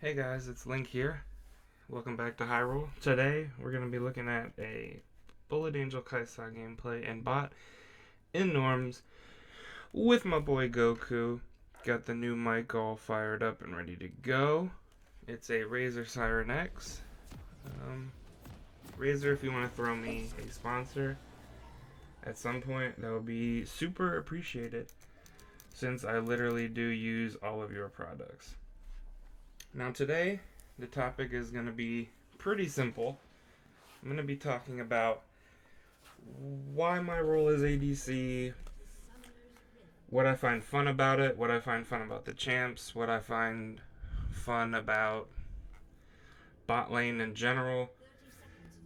Hey guys, it's Link here. Welcome back to Hyrule. Today we're going to be looking at a Bullet Angel Kaisa gameplay and bot in norms with my boy Goku. Got the new mic all fired up and ready to go. It's a Razer Siren X. Razer, if you want to throw me a sponsor at some point, that would be super appreciated since I literally do use all of your products. Now today, the topic is going to be pretty simple. I'm going to be talking about why my role is ADC, what I find fun about it, what I find fun about the champs, what I find fun about bot lane in general,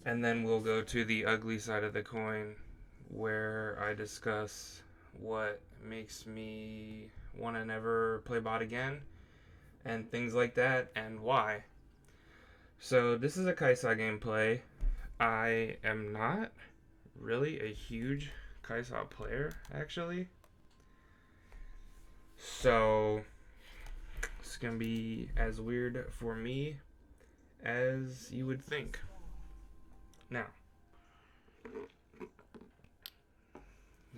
and then we'll go to the ugly side of the coin where I discuss what makes me want to never play bot again and things like that, and why. So this is a Kaisa gameplay. I am not really a huge Kaisa player, actually. So it's gonna be as weird for me as you would think. Now,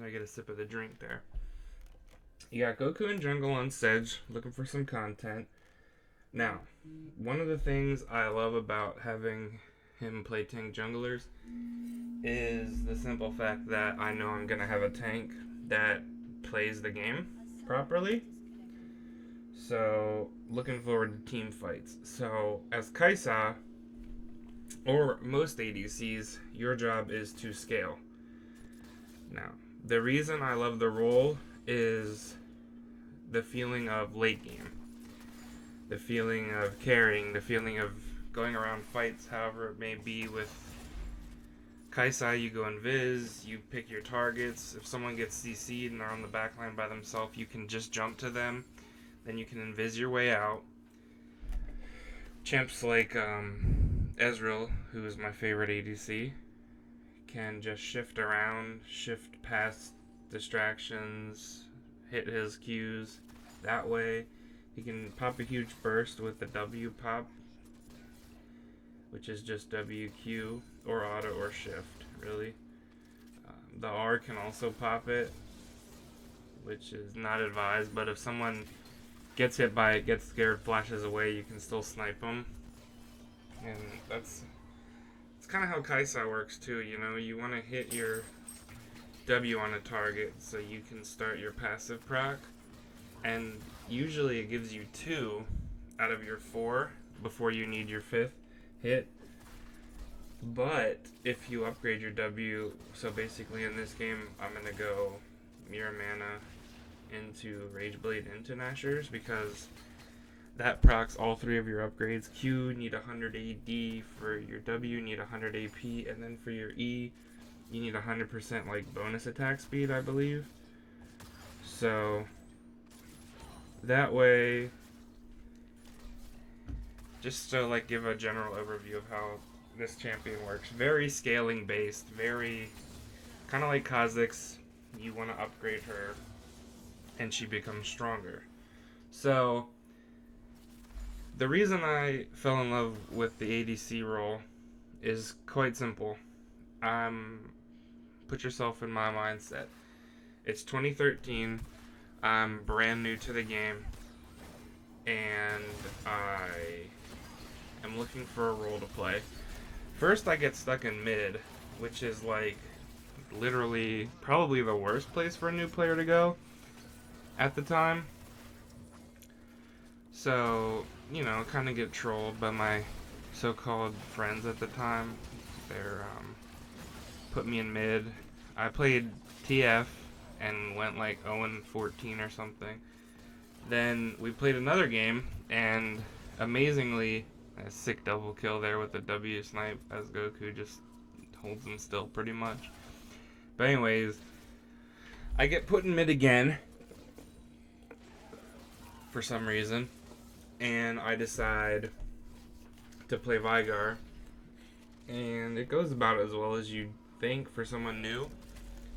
I get a sip of the drink there. You got Goku and Jungle on Sedge looking for some content. Now, one of the things I love about having him play tank junglers is the simple fact that I know I'm going to have a tank that plays the game properly. So, looking forward to team fights. So, as Kaisa, or most ADCs, your job is to scale. Now, the reason I love the role is the feeling of late game. The feeling of carrying, the feeling of going around fights, however it may be. With Kaisa, you go invis, you pick your targets. If someone gets CC'd and they're on the backline by themselves, you can just jump to them. Then you can invis your way out. Champs like Ezreal, who is my favorite ADC, can just shift around, shift past distractions, hit his Qs that way. He can pop a huge burst with the W pop, which is just WQ or auto or shift, really. The R can also pop it, which is not advised, but if someone gets hit by it, gets scared, flashes away, you can still snipe them. And it's kind of how Kaisa works too, you know? You want to hit your W on a target so you can start your passive proc. And usually it gives you 2 out of your 4 before you need your 5th hit. But if you upgrade your W, so basically in this game I'm going to go Mirror Mana into Rage Blade into Nashers, because that procs all 3 of your upgrades. Q need 100 AD, for your W need 100 AP, and then for your E you need 100% like bonus attack speed, I believe. So that way, just to like give a general overview of how this champion works. Very scaling based, very kind of like Kha'Zix. You want to upgrade her and she becomes stronger. So the reason I fell in love with the ADC role is quite simple. Put yourself in my mindset. It's 2013. I'm brand new to the game, and I am looking for a role to play. First, I get stuck in mid, which is like literally probably the worst place for a new player to go at the time. So, you know, kind of get trolled by my so-called friends at the time. They're put me in mid. I played TF and went like 0-14 or something. Then we played another game, and amazingly, a sick double kill there with the W snipe as Goku just holds him still pretty much. But anyways, I get put in mid again for some reason, and I decide to play Veigar, and it goes about as well as you'd think for someone new.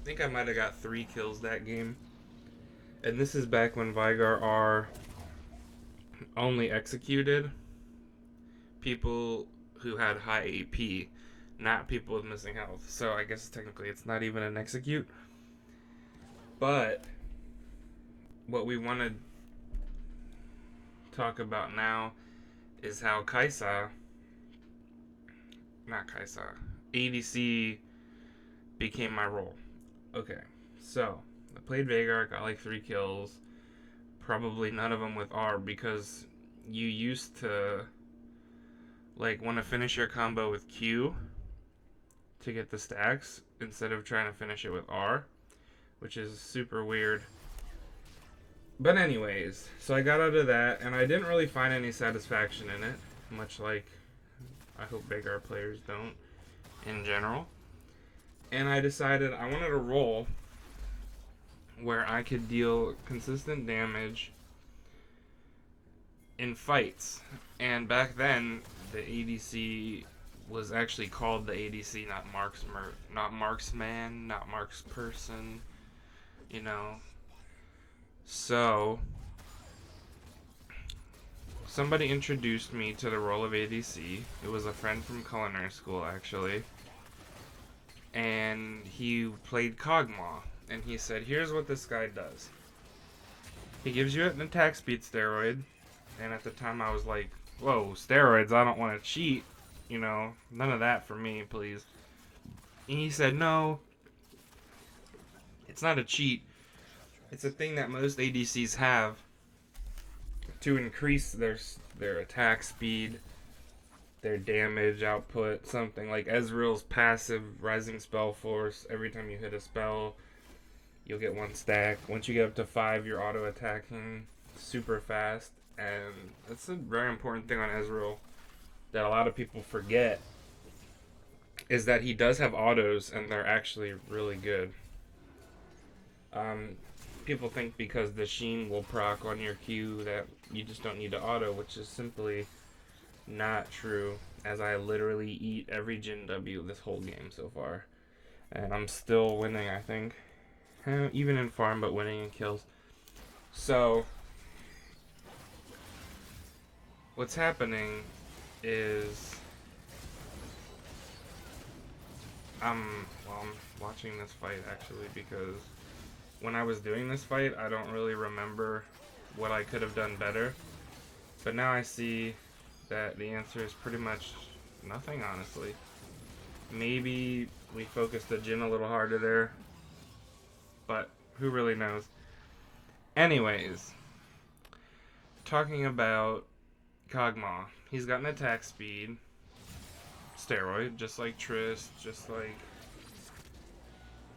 I think I might have got 3 kills that game. And this is back when Veigar R only executed people who had high AP, not people with missing health. So I guess technically it's not even an execute. But what we want to talk about now is how ADC became my role. Okay, so I played Veigar, got like 3 kills. Probably none of them with R, because you used to like want to finish your combo with Q to get the stacks instead of trying to finish it with R, which is super weird. But anyways, so I got out of that, and I didn't really find any satisfaction in it, much like I hope Veigar players don't in general. And I decided I wanted a role where I could deal consistent damage in fights. And back then, the ADC was actually called the ADC, not marksman, not marksperson, you know. So somebody introduced me to the role of ADC. It was a friend from culinary school, actually. And he played Kog'Maw. And he said, here's what this guy does. He gives you an attack speed steroid. And at the time I was like, whoa, steroids, I don't want to cheat. You know, none of that for me, please. And he said, no, it's not a cheat. It's a thing that most ADCs have to increase their attack speed, their damage output, something like Ezreal's passive Rising Spell Force. Every time you hit a spell, you'll get 1 stack. Once you get up to 5, you're auto attacking super fast, and that's a very important thing on Ezreal that a lot of people forget, is that he does have autos, and they're actually really good. People think because the Sheen will proc on your Q that you just don't need to auto, which is simply not true, as I literally eat every Jhin W this whole game so far. And I'm still winning, I think. Even in farm, but winning in kills. So, what's happening is I'm watching this fight actually, because when I was doing this fight, I don't really remember what I could have done better. But now I see that the answer is pretty much nothing, honestly. Maybe we focused the Jhin a little harder there, but who really knows? Anyways, talking about Kog'Maw. He's got an attack speed steroid, just like Triss, just like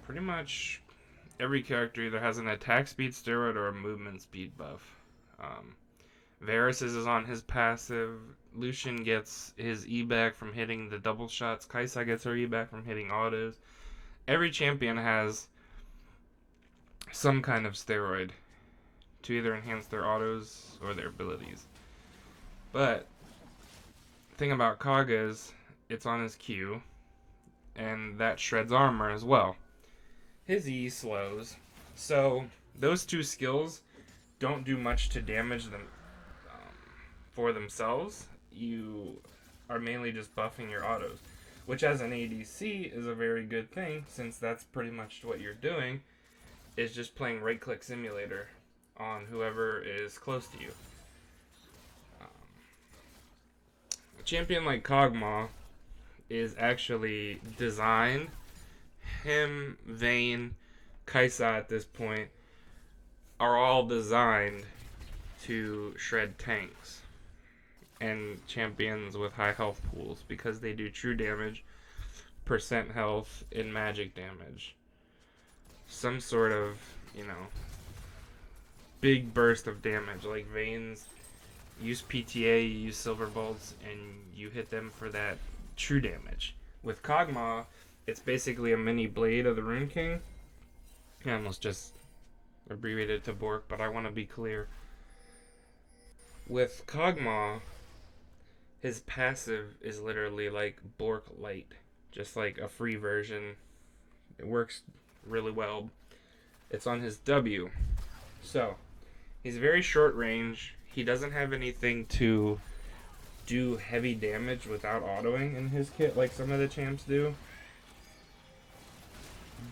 pretty much every character either has an attack speed steroid or a movement speed buff. Varus is on his passive. Lucian gets his E back from hitting the double shots. Kai'Sa gets her E back from hitting autos. Every champion has some kind of steroid to either enhance their autos or their abilities. But the thing about Kog is it's on his Q, and that shreds armor as well. His E slows, so those 2 skills don't do much to damage them for themselves. You are mainly just buffing your autos, which as an ADC is a very good thing, since that's pretty much what you're doing, is just playing right-click simulator on whoever is close to you. A champion like Kog'Maw is actually designed, him, Vayne, Kai'Sa at this point, are all designed to shred tanks and champions with high health pools, because they do true damage, percent health, and magic damage. Some sort of, big burst of damage. Like Vayne's, use PTA, you use Silver Bolts, and you hit them for that true damage. With Kog'Maw, it's basically a mini blade of the Rune King. I almost just abbreviated to Bork, but I want to be clear. With Kog'Maw, his passive is literally like Bork Light, just like a free version. It works really well. It's on his W. So, he's very short range. He doesn't have anything to do heavy damage without autoing in his kit like some of the champs do.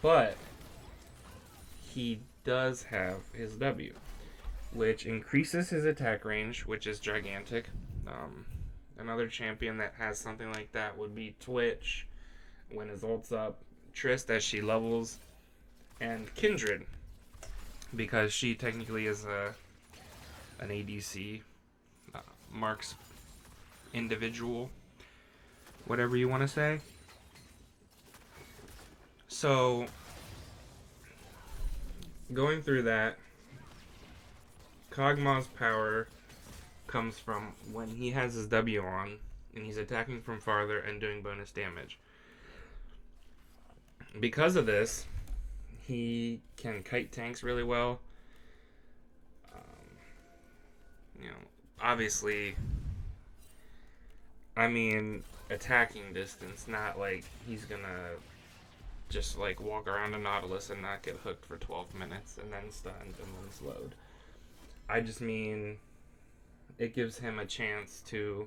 But he does have his W, which increases his attack range, which is gigantic. Another champion that has something like that would be Twitch when his ult's up, Trist as she levels, and Kindred because she technically is an ADC, marks individual, whatever you want to say. So going through that, Kog'Maw's power comes from when he has his W on and he's attacking from farther and doing bonus damage. Because of this, he can kite tanks really well. Obviously, I mean, attacking distance, not like he's gonna just like walk around a Nautilus and not get hooked for 12 minutes and then stunned and then slowed. I just mean it gives him a chance to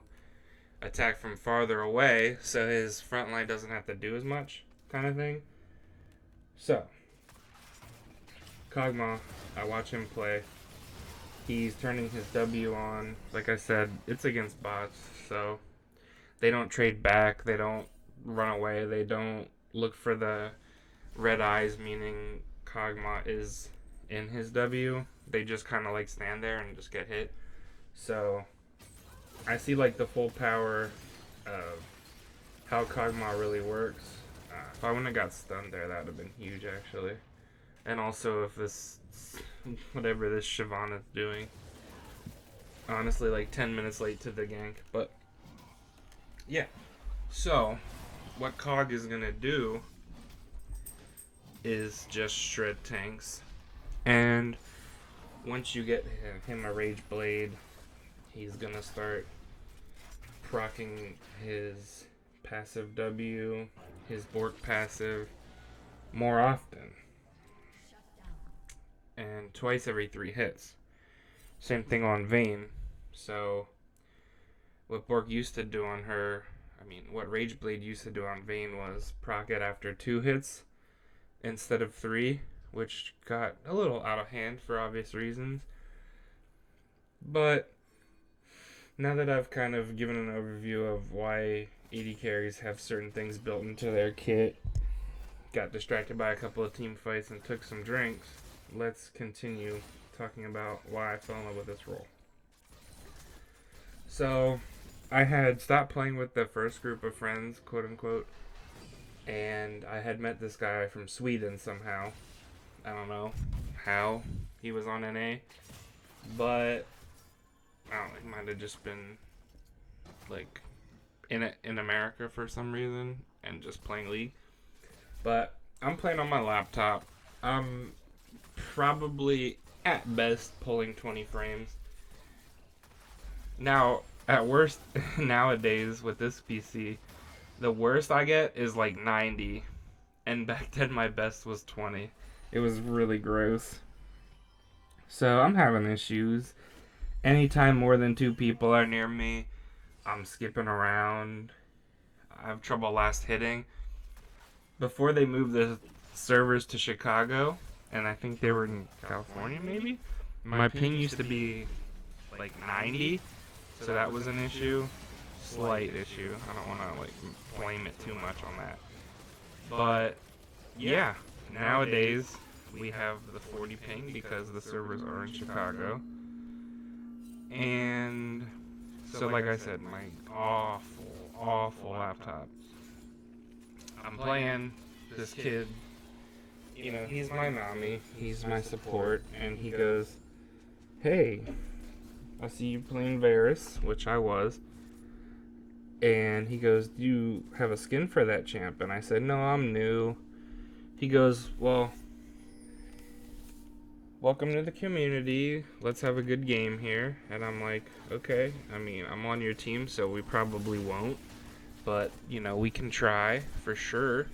attack from farther away so his front line doesn't have to do as much, kind of thing. So, Kog'Maw, I watch him play. He's turning his W on. Like I said, it's against bots, so they don't trade back, they don't run away, they don't look for the red eyes, meaning Kog'Maw is in his W. They just kind of like stand there and just get hit. So I see like the full power of how Kog'Maw really works. If I wouldn't have got stunned there, that would have been huge actually. And also if this, whatever this Shyvana's doing, honestly like 10 minutes late to the gank. But yeah, so what Kog is gonna do is just shred tanks, and once you get him a Rage Blade, he's gonna start proccing his passive W, his Bork passive, more often, and twice every 3 hits. Same thing on Vayne. So what Bork used to do on her, what Rage Blade used to do on Vayne was proc it after 2 hits instead of 3, which got a little out of hand for obvious reasons. But now that I've kind of given an overview of why AD carries have certain things built into their kit, got distracted by a couple of team fights and took some drinks, let's continue talking about why I fell in love with this role. So I had stopped playing with the first group of friends, quote unquote, and I had met this guy from Sweden somehow. I don't know how he was on NA, but I don't know, he might have just been like in America for some reason and just playing League. But I'm playing on my laptop. I'm probably at best pulling 20 frames. Now, at worst, nowadays with this PC, the worst I get is like 90, and back then my best was 20. It was really gross. So I'm having issues. Anytime more than 2 people are near me, I'm skipping around. I have trouble last hitting. Before they moved the servers to Chicago, and I think they were in California maybe, my ping used to be like 90, so that was an issue. Slight issue. I don't want to like blame it too much on that. But yeah, nowadays we have the 40 ping because the servers are in Chicago. And so like I said, my awful laptop. I'm playing this kid, he's my Nami, he's my support, and he goes, "Hey, I see you playing Varus," which I was. And he goes, "Do you have a skin for that champ?" And I said, "No, I'm new." He goes, "Well, welcome to the community. Let's have a good game here." And I'm like, "Okay. I'm on your team, so we probably won't. But, we can try for sure."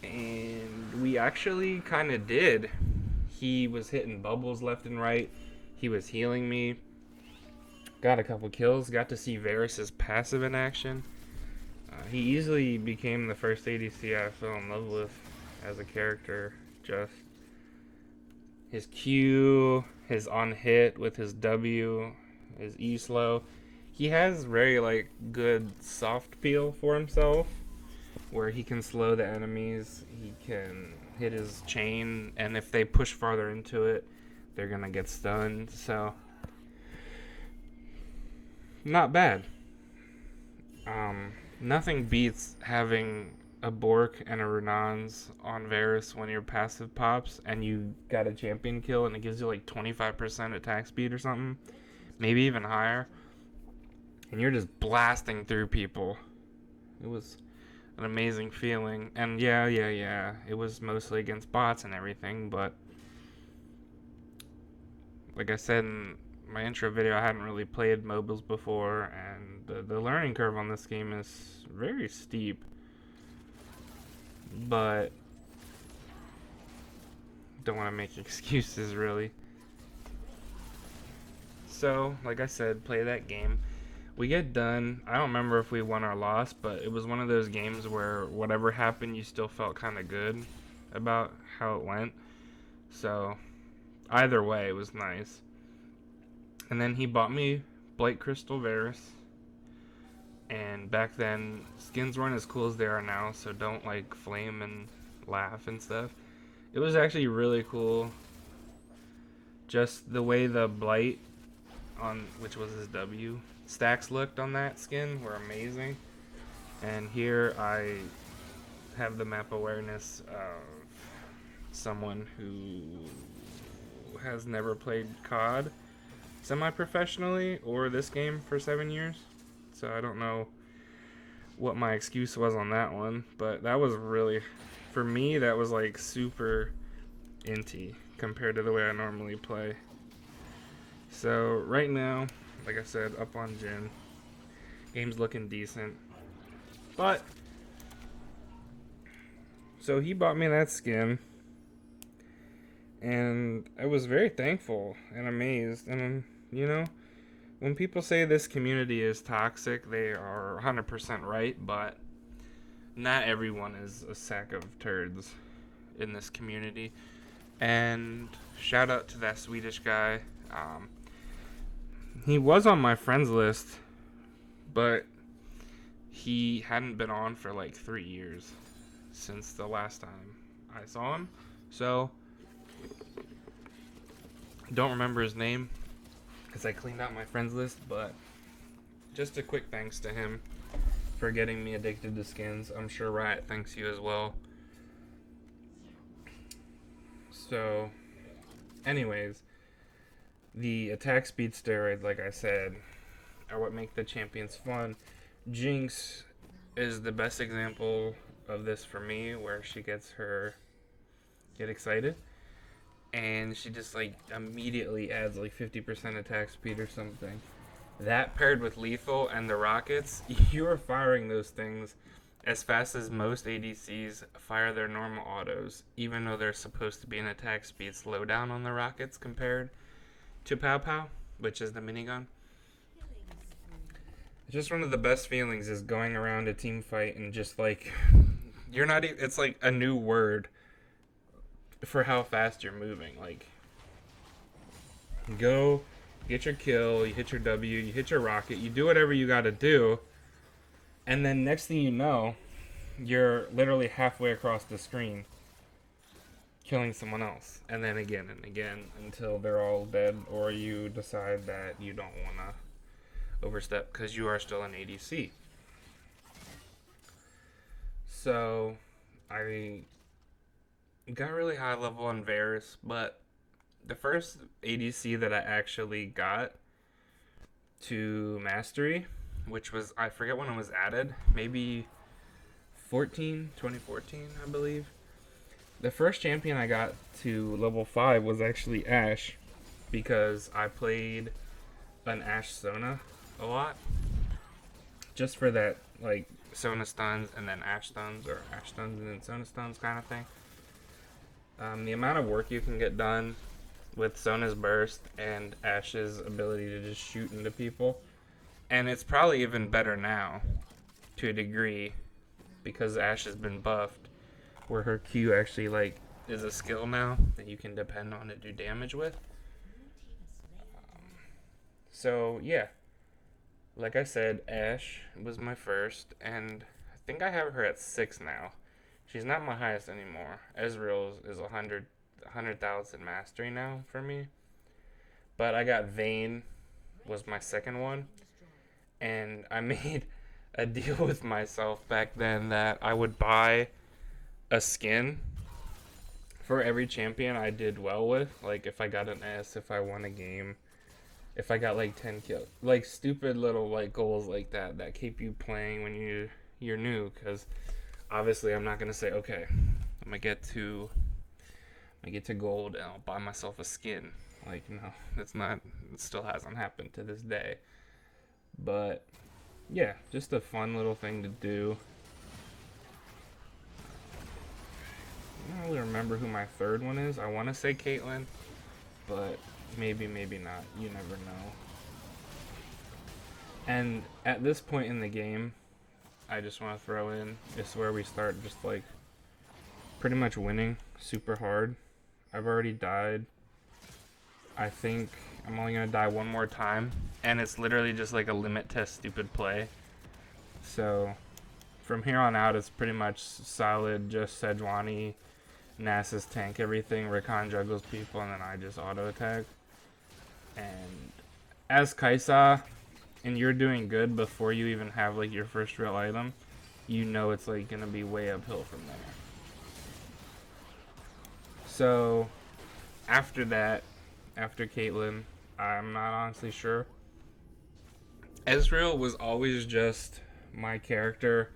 And we actually kind of did. He was hitting bubbles left and right. He was healing me. got a couple kills, got to see Varus's passive in action. He easily became the first ADC I fell in love with as a character. Just his Q, his on hit with his W, his E slow. He has very like good soft peel for himself, where he can slow the enemies. He can hit his chain, and if they push farther into it, they're gonna get stunned. So not bad. Nothing beats having a Bork and a Runans on Varus when your passive pops and you got a champion kill and it gives you like 25% attack speed or something, maybe even higher, and you're just blasting through people. It was an amazing feeling. And yeah, it was mostly against bots and everything, but like I said in my intro video, I hadn't really played mobiles before, and the learning curve on this game is very steep. But don't want to make excuses, really. So, like I said, play that game. We get done. I don't remember if we won or lost, but it was one of those games where whatever happened, you still felt kind of good about how it went. So, either way, it was nice. And then he bought me Blight Crystal Varus. And back then, skins weren't as cool as they are now, so don't like flame and laugh and stuff. It was actually really cool. Just the way the Blight, on which was his W, stacks looked on that skin were amazing. And here I have the map awareness of someone who has never played COD semi-professionally or this game for 7 years. So I don't know what my excuse was on that one, but that was really, for me, that was like super inty compared to the way I normally play. So right now, like I said, up on Jin. Game's looking decent. But, so he bought me that skin. And I was very thankful and amazed. And, you know, when people say this community is toxic, they are 100% right. But not everyone is a sack of turds in this community. And shout out to that Swedish guy. He was on my friends list, but he hadn't been on for like 3 years since the last time I saw him. So, don't remember his name because I cleaned out my friends list, but just a quick thanks to him for getting me addicted to skins. I'm sure Riot thanks you as well. So, anyways, the attack speed steroids, like I said, are what make the champions fun. Jinx is the best example of this for me, where she gets her get excited and she just like immediately adds like 50% attack speed or something. That paired with lethal and the rockets, you are firing those things as fast as most ADCs fire their normal autos, even though they're supposed to be an attack speed slowdown on the rockets compared to Pow Pow, which is the minigun. It's just one of the best feelings is going around a team fight and just like, you're not even, it's like a new word for how fast you're moving. Like, you go, get your kill, you hit your W, you hit your rocket, you do whatever you gotta do, and then next thing you know, you're literally halfway across the screen killing someone else, and then again and again until they're all dead, or you decide that you don't want to overstep because you are still an ADC. So I got really high level on Varus, but the first ADC that I actually got to mastery, which was, I forget when it was added, maybe 2014, I believe. The first champion I got to level 5 was actually Ashe, because I played an Ashe Sona a lot. Just for that, like, Sona stuns and then Ashe stuns, or Ashe stuns and then Sona stuns kind of thing. The amount of work you can get done with Sona's burst and Ash's ability to just shoot into people. And it's probably even better now, to a degree, because Ash has been buffed, where her Q actually like is a skill now that you can depend on to do damage with. So yeah, like I said, Ash was my first, and I think I have her at 6 now. She's not my highest anymore. Ezreal is 100,000 mastery now for me. But I got Vayne was my second one, and I made a deal with myself back then that I would buy a skin for every champion I did well with. Like if I got an S, if I won a game, if I got like 10 kills, like stupid little like goals like that that keep you playing when you're new. Because obviously I'm not gonna say, okay, I'm gonna get to gold and I'll buy myself a skin. Like, no, that's not. It still hasn't happened to this day. But yeah, just a fun little thing to do. I don't really remember who my third one is. I want to say Caitlyn, but maybe not. You never know. And at this point in the game, I just want to throw in, it's where we start just like pretty much winning super hard. I've already died. I think I'm only going to die one more time. And it's literally just like a limit test stupid play. So from here on out, it's pretty much solid, just Sejuani, Nasus tank everything, Rakan juggles people, and then I just auto attack. And as Kaisa, and you're doing good before you even have like your first real item, you know it's like going to be way uphill from there. So after that, after Caitlyn, I'm not honestly sure. Ezreal was always just my character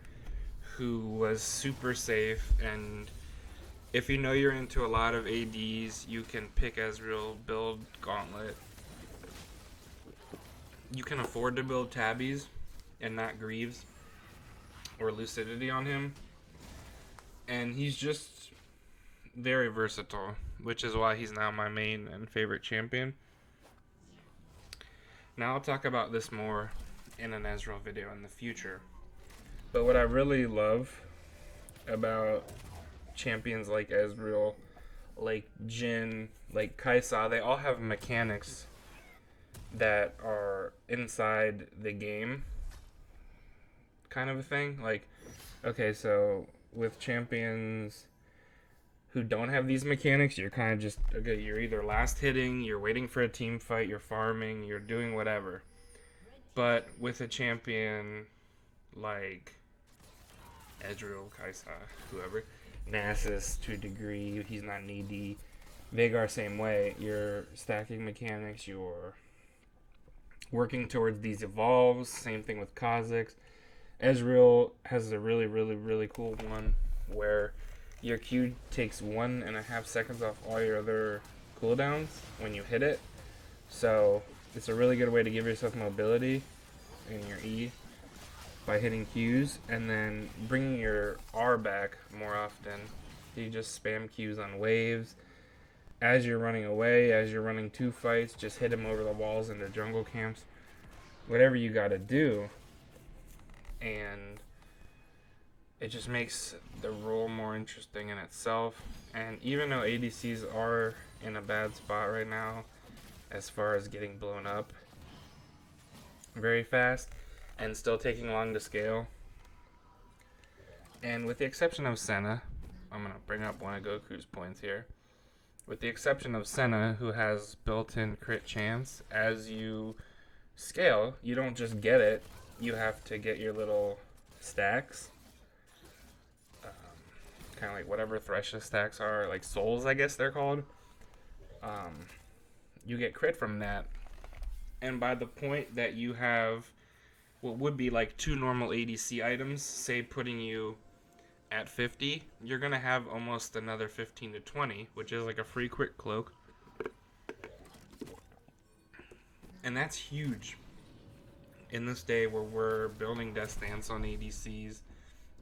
who was super safe, and if you know you're into a lot of ADs, you can pick Ezreal, build Gauntlet. You can afford to build Tabbies and not Greaves or Lucidity on him. And he's just very versatile, which is why he's now my main and favorite champion. Now I'll talk about this more in an Ezreal video in the future. But what I really love about champions like Ezreal, like Jhin, like Kaisa, they all have mechanics that are inside the game kind of a thing. Like, okay, so with champions who don't have these mechanics, you're kind of just, okay, you're either last hitting, you're waiting for a team fight, you're farming, you're doing whatever. But with a champion like Ezreal, Kaisa, whoever, Nasus to a degree, he's not needy. Veigar, same way. You're stacking mechanics, you're working towards these evolves. Same thing with Kha'Zix. Ezreal has a really, really, really cool one where your Q takes 1.5 seconds off all your other cooldowns when you hit it. So it's a really good way to give yourself mobility in your E by hitting Qs, and then bringing your R back more often. You just spam Qs on waves. As you're running away, as you're running 2 fights, just hit him over the walls into jungle camps. Whatever you gotta do. And it just makes the role more interesting in itself. And even though ADCs are in a bad spot right now as far as getting blown up very fast and still taking long to scale, and with the exception of Senna, I'm going to bring up one of Goku's points here. With the exception of Senna, who has built-in crit chance, as you scale, you don't just get it, you have to get your little stacks. Kind of like whatever Thresha stacks are, like souls, I guess they're called. You get crit from that. And by the point that you have what would be like 2 normal ADC items, say putting you at 50, you're going to have almost another 15 to 20, which is like a free quick cloak. And that's huge in this day where we're building Death Stance on ADCs.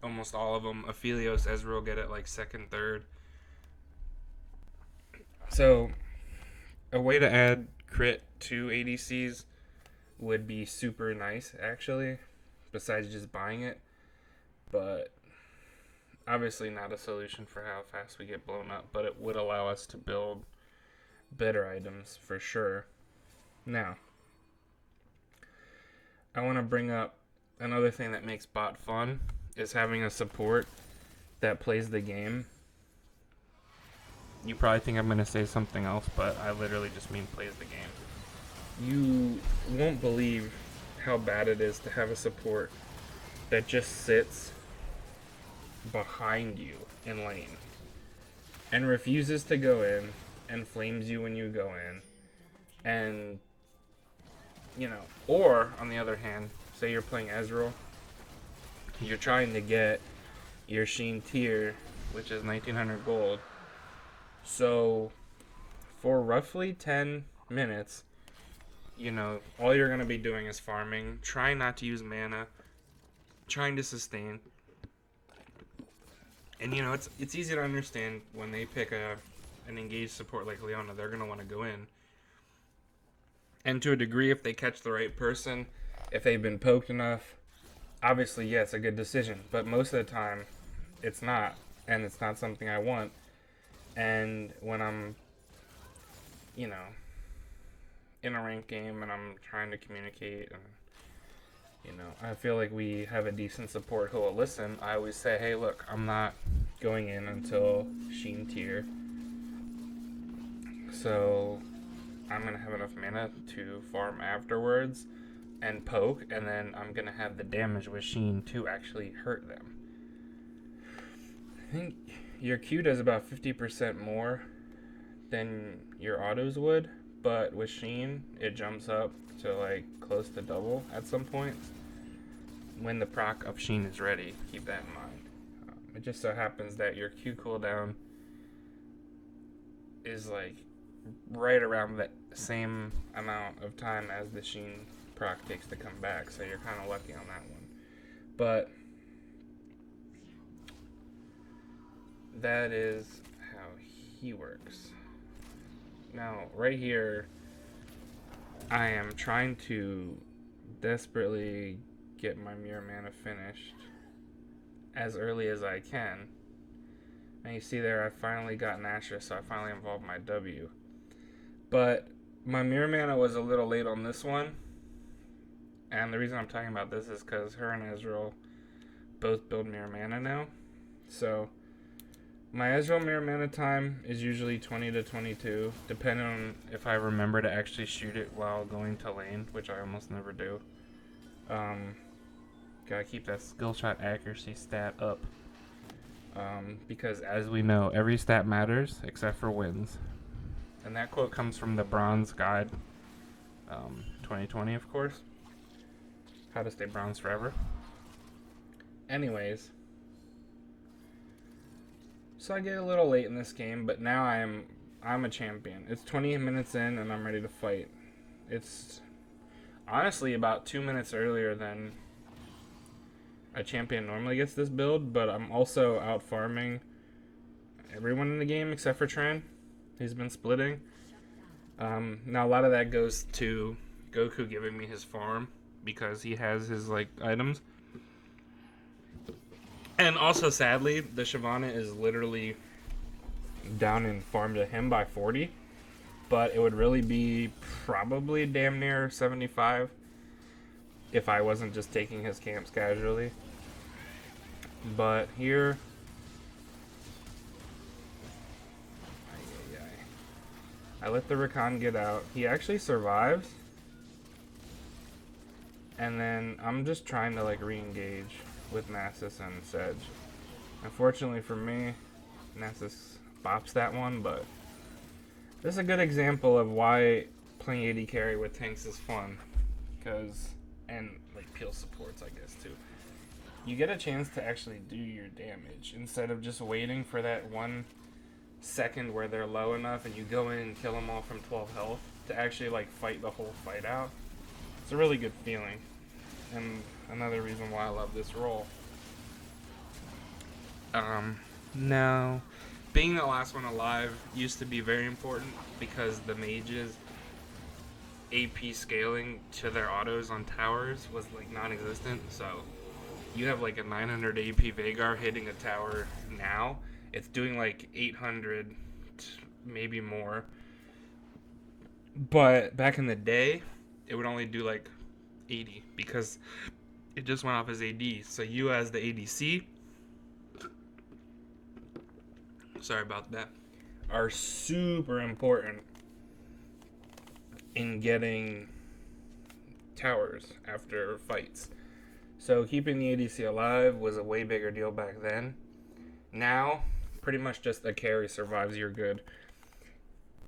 Almost all of them. Aphelios, Ezreal get it like second, third. So A way to add crit to ADCs would be super nice, actually, besides just buying it. But obviously not a solution for how fast we get blown up, but it would allow us to build better items for sure. Now, I want to bring up another thing that makes bot fun is having a support that plays the game. You probably think I'm going to say something else, but I literally just mean plays the game. You won't believe how bad it is to have a support that just sits behind you in lane and refuses to go in and flames you when you go in. And, you know, or on the other hand, say you're playing Ezreal, you're trying to get your Sheen tier, which is 1900 gold. So for roughly 10 minutes, you know, all you're going to be doing is farming, trying not to use mana, trying to sustain. And, you know, it's easy to understand when they pick an engaged support like Leona, they're going to want to go in. And to a degree, if they catch the right person, if they've been poked enough, obviously, yeah, it's a good decision. But most of the time, it's not. And it's not something I want. And when I'm, you know, in a ranked game and I'm trying to communicate and, you know, I feel like we have a decent support who will listen, I always say, hey, look, I'm not going in until Sheen tier. So I'm going to have enough mana to farm afterwards and poke, and then I'm going to have the damage with Sheen to actually hurt them. I think your Q does about 50% more than your autos would, but with Sheen, it jumps up to like close to double at some point when the proc of Sheen is ready. Keep that in mind. It just so happens that your Q cooldown is like right around that same amount of time as the Sheen proc takes to come back, so you're kind of lucky on that one. But that is how he works. Now, right here, I am trying to desperately get my mirror mana finished as early as I can. And you see there, I finally got Nashor, so I finally involved my W. But my mirror mana was a little late on this one. And the reason I'm talking about this is because her and Ezreal both build mirror mana now. So my Ezreal mirror mana time is usually 20 to 22, depending on if I remember to actually shoot it while going to lane, which I almost never do. Gotta keep that skill shot accuracy stat up. Because as we know, every stat matters except for wins. And that quote comes from the Bronze Guide, 2020, of course. How to stay bronze forever. Anyways. So I get a little late in this game, but now I'm a champion. It's 20 minutes in and I'm ready to fight. It's honestly about 2 minutes earlier than a champion normally gets this build, but I'm also out farming everyone in the game except for Tran. He's been splitting. Now a lot of that goes to Goku giving me his farm because he has his like items. And also, sadly, the Shyvana is literally down in farm to him by 40. But it would really be probably damn near 75 if I wasn't just taking his camps casually. But here... I let the Rakan get out. He actually survives. And then I'm just trying to like re-engage with Nasus and Sedge. Unfortunately for me, Nasus bops that one, but this is a good example of why playing AD carry with tanks is fun. Because, and like peel supports I guess too. You get a chance to actually do your damage instead of just waiting for that 1 second where they're low enough and you go in and kill them all from 12 health to actually like fight the whole fight out. It's a really good feeling. And another reason why I love this role. Now, being the last one alive used to be very important because the mages AP scaling to their autos on towers was like non-existent. So you have like a 900 AP Vagar hitting a tower now. It's doing like 800, maybe more. But back in the day, it would only do like 80 because it just went off as AD. So you as the ADC, sorry about that, are super important in getting towers after fights. So keeping the ADC alive was a way bigger deal back then. Now, pretty much just a carry survives, you're good.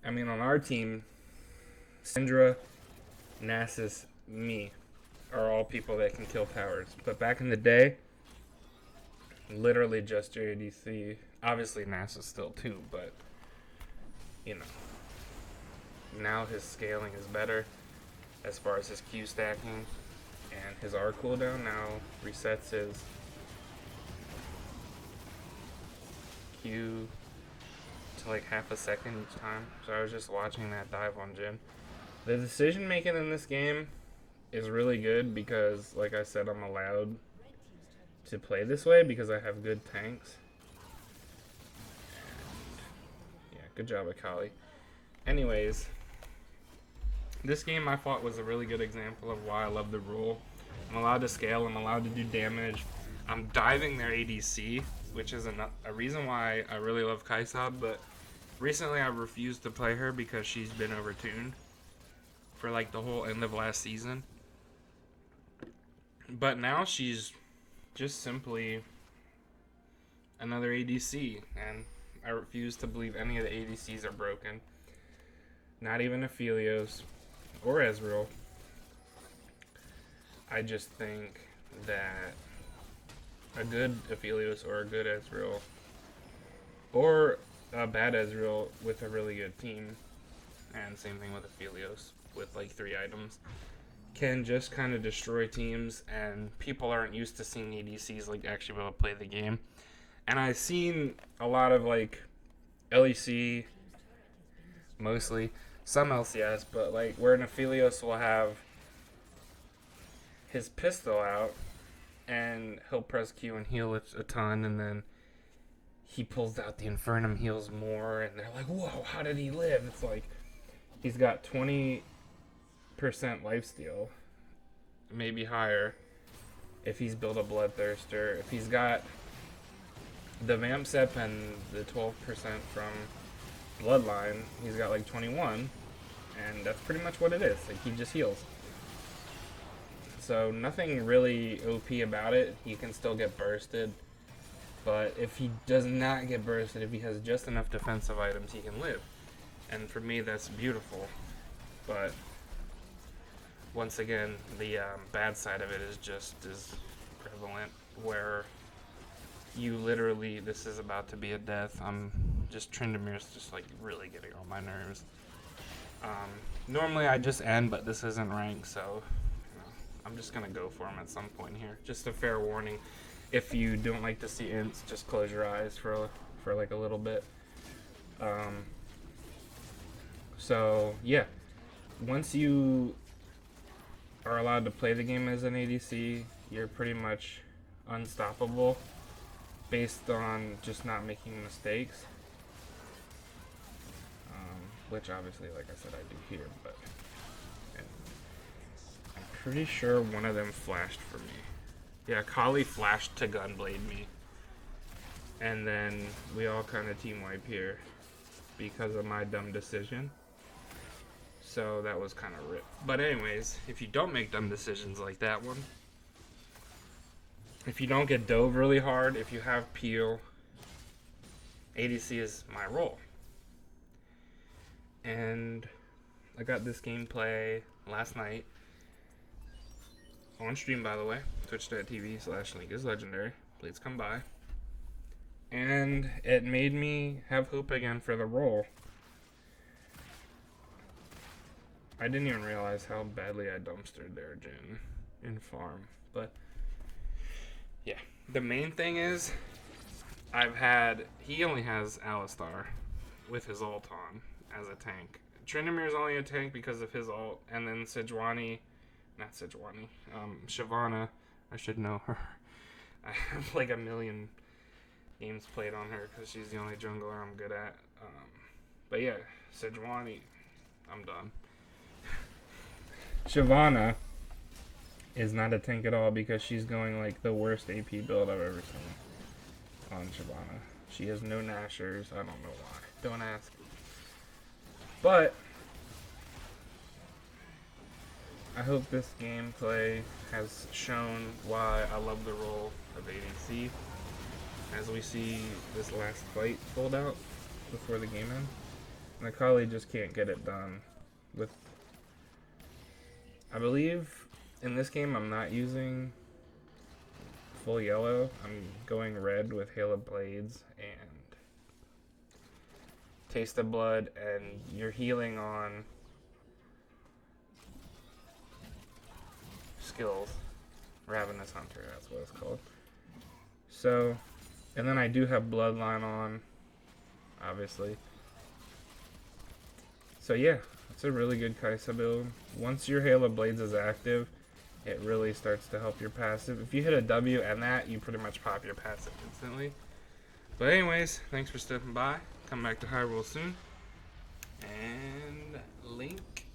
I mean, on our team, Syndra, Nasus, me are all people that can kill towers. But back in the day, literally just your ADC. Obviously, Nasus still too, but you know. Now his scaling is better as far as his Q stacking, and his R cooldown now resets his Q to like half a second each time. So I was just watching that dive on Jin. The decision making in this game is really good because, like I said, I'm allowed to play this way because I have good tanks. And yeah, good job, Akali. Anyways, this game I thought was a really good example of why I love the rule. I'm allowed to scale, I'm allowed to do damage. I'm diving their ADC, which is a reason why I really love Kaisab, but recently I refused to play her because she's been overtuned for like the whole end of last season. But now she's just simply another ADC, and I refuse to believe any of the ADCs are broken. Not even Aphelios or Ezreal. I just think that a good Aphelios or a good Ezreal or a bad Ezreal with a really good team, and same thing with Aphelios with like 3 items, can just kind of destroy teams, and people aren't used to seeing ADCs like actually be able to play the game. And I've seen a lot of like LEC, mostly, some LCS, but like where an Aphelios will have his pistol out and he'll press Q and heal it a ton, and then he pulls out the Infernum, heals more, and they're like, whoa, how did he live? It's like he's got 20% lifesteal, maybe higher if he's built a Bloodthirster. If he's got the Vamp Sep and the 12% from Bloodline, he's got like 21, and that's pretty much what it is. Like, he just heals. So nothing really OP about it. He can still get bursted, but if he does not get bursted, if he has just enough defensive items, he can live. And for me, that's beautiful. But once again, the bad side of it is just as prevalent, where you literally, this is about to be a death. Tryndamere just like really getting on my nerves. Normally I just end, but this isn't ranked, so I'm just gonna go for him at some point here. Just a fair warning: if you don't like to see ints, just close your eyes for like a little bit. So yeah, once you are allowed to play the game as an ADC, you're pretty much unstoppable, based on just not making mistakes. Which obviously, like I said, I do here, but I'm pretty sure one of them flashed for me. Yeah, Kali flashed to Gunblade me. And then we all kind of team wipe here because of my dumb decision. So that was kind of ripped. But anyways, if you don't make dumb decisions like that one, if you don't get dove really hard, if you have peel, ADC is my role. And I got this gameplay last night on stream, by the way, twitch.tv/LeagueIsLegendary. Please come by. And it made me have hope again for the role. I didn't even realize how badly I dumpstered their Jhin in farm. But yeah, the main thing is He only has Alistar with his ult on as a tank. Tryndamere only a tank because of his ult, and then Shyvana, I should know her. I have like a million games played on her because she's the only jungler I'm good at. But yeah, Sejuani, I'm done. Shyvana is not a tank at all because she's going like the worst AP build I've ever seen on Shyvana. She has no Nashers. I don't know why. Don't ask. But I hope this gameplay has shown why I love the role of ADC. As we see this last fight fold out before the game ends. And Akali just can't get it done with... I believe in this game I'm not using full yellow. I'm going red with Hail of Blades and Taste of Blood, and you're healing on skills. Ravenous Hunter, that's what it's called. So, and then I do have Bloodline on, obviously. So yeah, it's a really good Kai'Sa build. Once your Hail of Blades is active, it really starts to help your passive. If you hit a W and that, you pretty much pop your passive instantly. But anyways, thanks for stopping by. Come back to Hyrule soon. And link